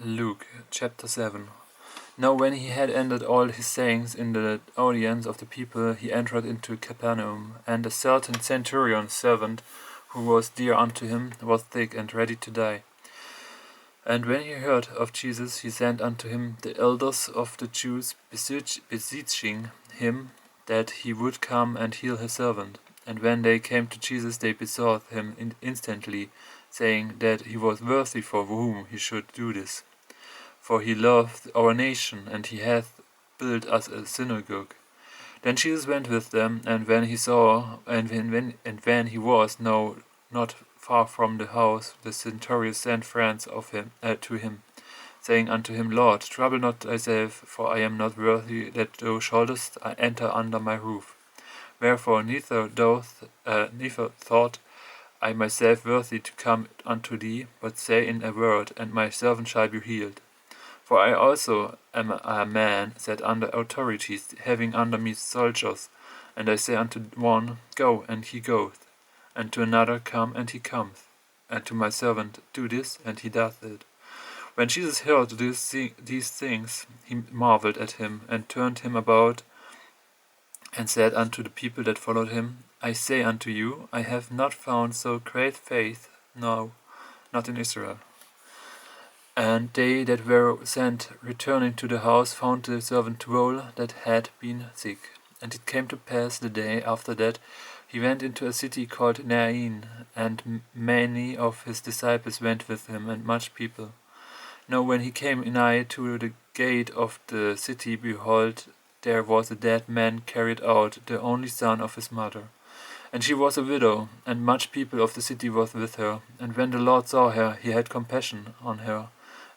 Luke chapter 7. Now when he had ended all his sayings in the audience of the people, he entered into Capernaum, and a certain centurion's servant, who was dear unto him, was sick and ready to die. And when he heard of Jesus, he sent unto him the elders of the Jews, beseeching him that he would come and heal his servant. And when they came to Jesus, they besought him instantly, saying that he was worthy for whom he should do this. For he loved our nation, and he hath built us a synagogue. Then Jesus went with them, and when he saw, and when he was now not far from the house, the centurion sent friends to him, saying unto him, Lord, trouble not thyself, for I am not worthy that thou shouldest enter under my roof. Wherefore neither thought I myself worthy to come unto thee, but say in a word, and my servant shall be healed. For I also am a man set under authorities, having under me soldiers. And I say unto one, Go, and he goeth, and to another, Come, and he cometh, and to my servant, Do this, and he doth it. When Jesus heard these things, he marveled at him, and turned him about, and said unto the people that followed him, I say unto you, I have not found so great faith, no, not in Israel. And they that were sent, returning to the house, found the servant well that had been sick. And it came to pass the day after that he went into a city called Nain, and many of his disciples went with him, and much people. Now when he came nigh to the gate of the city, behold, there was a dead man carried out, the only son of his mother. And she was a widow, and much people of the city was with her. And when the Lord saw her, he had compassion on her,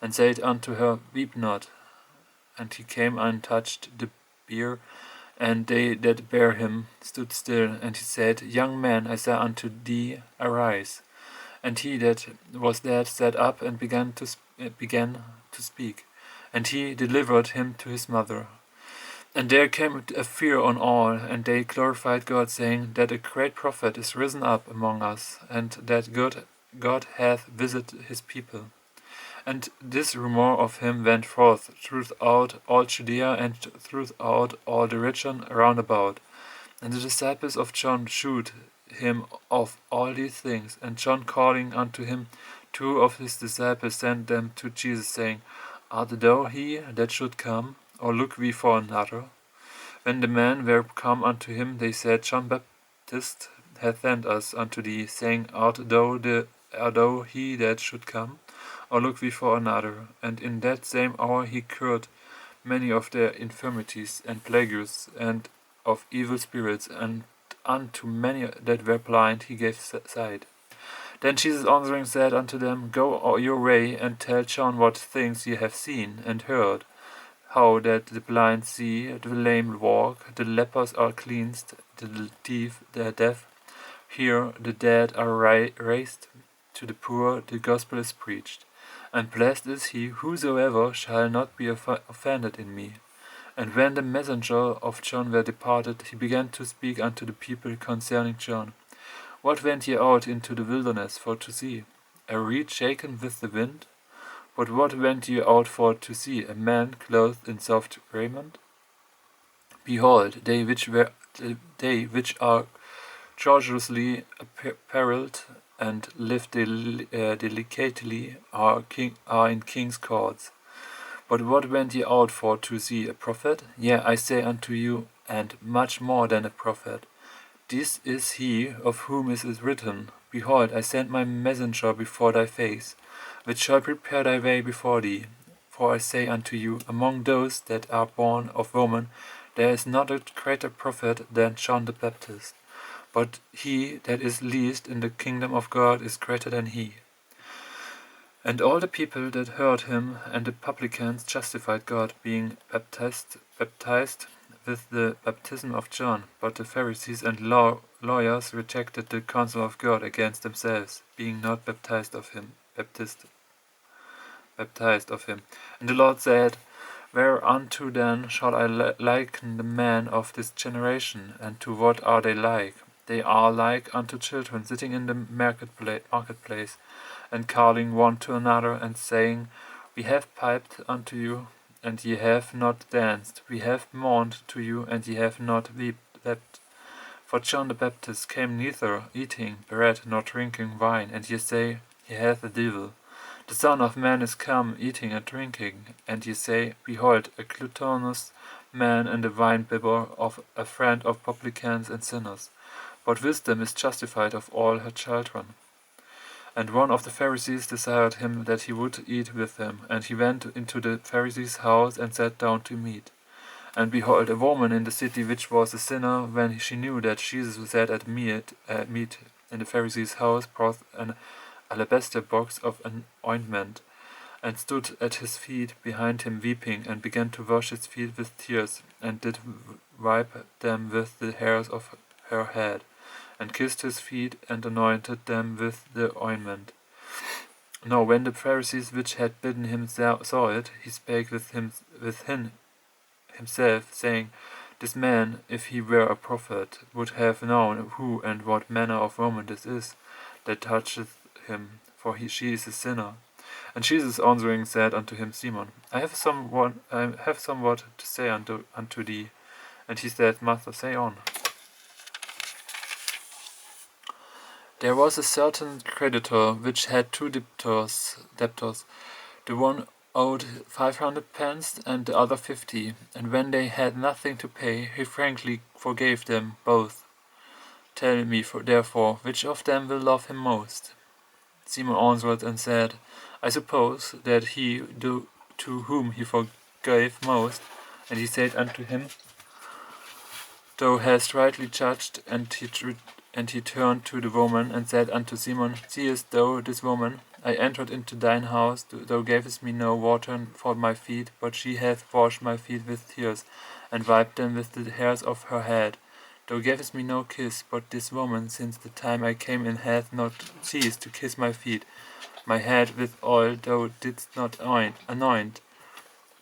and said unto her, Weep not. And he came and touched the bier, and they that bare him stood still. And he said, Young man, I say unto thee, arise. And he that was dead sat up and began to speak. And he delivered him to his mother. And there came a fear on all, and they glorified God, saying that a great prophet is risen up among us, and that God hath visited his people. And this rumor of him went forth throughout all Judea and throughout all the region round about. And the disciples of John shewed him of all these things. And John calling unto him 2 of his disciples sent them to Jesus, saying, Art thou he that should come, or look we for another? When the men were come unto him, they said, John Baptist hath sent us unto thee, saying, Art thou he that should come, or look we for another? And in that same hour he cured many of their infirmities and plagues, and of evil spirits, and unto many that were blind he gave sight. Then Jesus answering said unto them, Go your way, and tell John what things ye have seen and heard, how that the blind see, the lame walk, the lepers are cleansed, the deaf hear, the dead are raised, to the poor the gospel is preached. And blessed is he whosoever shall not be offended in me. And when the messenger of John were departed, he began to speak unto the people concerning John. What went ye out into the wilderness for to see? A reed shaken with the wind? But what went ye out for to see? A man clothed in soft raiment? Behold, they which are gorgeously apparelled and live delicately are in king's courts. But what went ye out for to see? A prophet? Yea, I say unto you, and much more than a prophet. This is he of whom it is written, Behold, I send my messenger before thy face, which shall prepare thy way before thee. For I say unto you, among those that are born of woman, there is not a greater prophet than John the Baptist. But he that is least in the kingdom of God is greater than he. And all the people that heard him and the publicans justified God, being baptized with the baptism of John. But the Pharisees and lawyers rejected the counsel of God against themselves, being not baptized of him. And the Lord said, Whereunto then shall I liken the men of this generation, and to what are they like? They are like unto children sitting in the marketplace, and calling one to another, and saying, We have piped unto you, and ye have not danced. We have mourned to you, and ye have not wept. For John the Baptist came neither eating bread nor drinking wine, and ye say, He hath a devil. The Son of Man is come eating and drinking, and ye say, Behold, a gluttonous man and a wine-bibber, of a friend of publicans and sinners. But wisdom is justified of all her children. And one of the Pharisees desired him that he would eat with him, and he went into the Pharisee's house and sat down to meat. And behold, a woman in the city which was a sinner, when she knew that Jesus sat at meat in the Pharisee's house, brought an alabaster box of an ointment, and stood at his feet behind him weeping, and began to wash his feet with tears, and did wipe them with the hairs of her head, and kissed his feet, and anointed them with the ointment. Now when the Pharisees which had bidden him saw it, he spake himself, saying, This man, if he were a prophet, would have known who and what manner of woman this is that toucheth him, for she is a sinner. And Jesus answering said unto him, Simon, I have somewhat to say unto thee. And he said, Master, say on. There was a certain creditor which had two debtors. The one owed 500 pence, and the other 50. And when they had nothing to pay, he frankly forgave them both. Tell me, therefore, which of them will love him most? Simon answered and said, I suppose that he to whom he forgave most. And he said unto him, Thou hast rightly judged. And he turned to the woman, and said unto Simon, Seest thou this woman? I entered into thine house, thou gavest me no water for my feet, but she hath washed my feet with tears, and wiped them with the hairs of her head. Thou gavest me no kiss, but this woman, since the time I came in, hath not ceased to kiss my feet. My head with oil thou didst not anoint,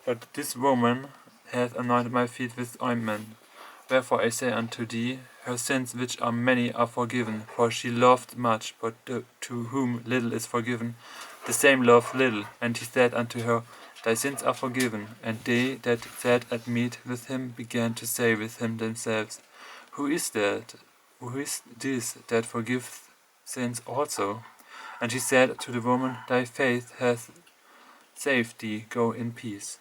but this woman hath anointed my feet with ointment. Wherefore I say unto thee, her sins which are many are forgiven, for she loved much, but to whom little is forgiven, the same loved little. And he said unto her, Thy sins are forgiven. And they that sat at meat with him began to say with him themselves, Who is this that forgiveth sins also? And he said to the woman, Thy faith hath saved thee, go in peace.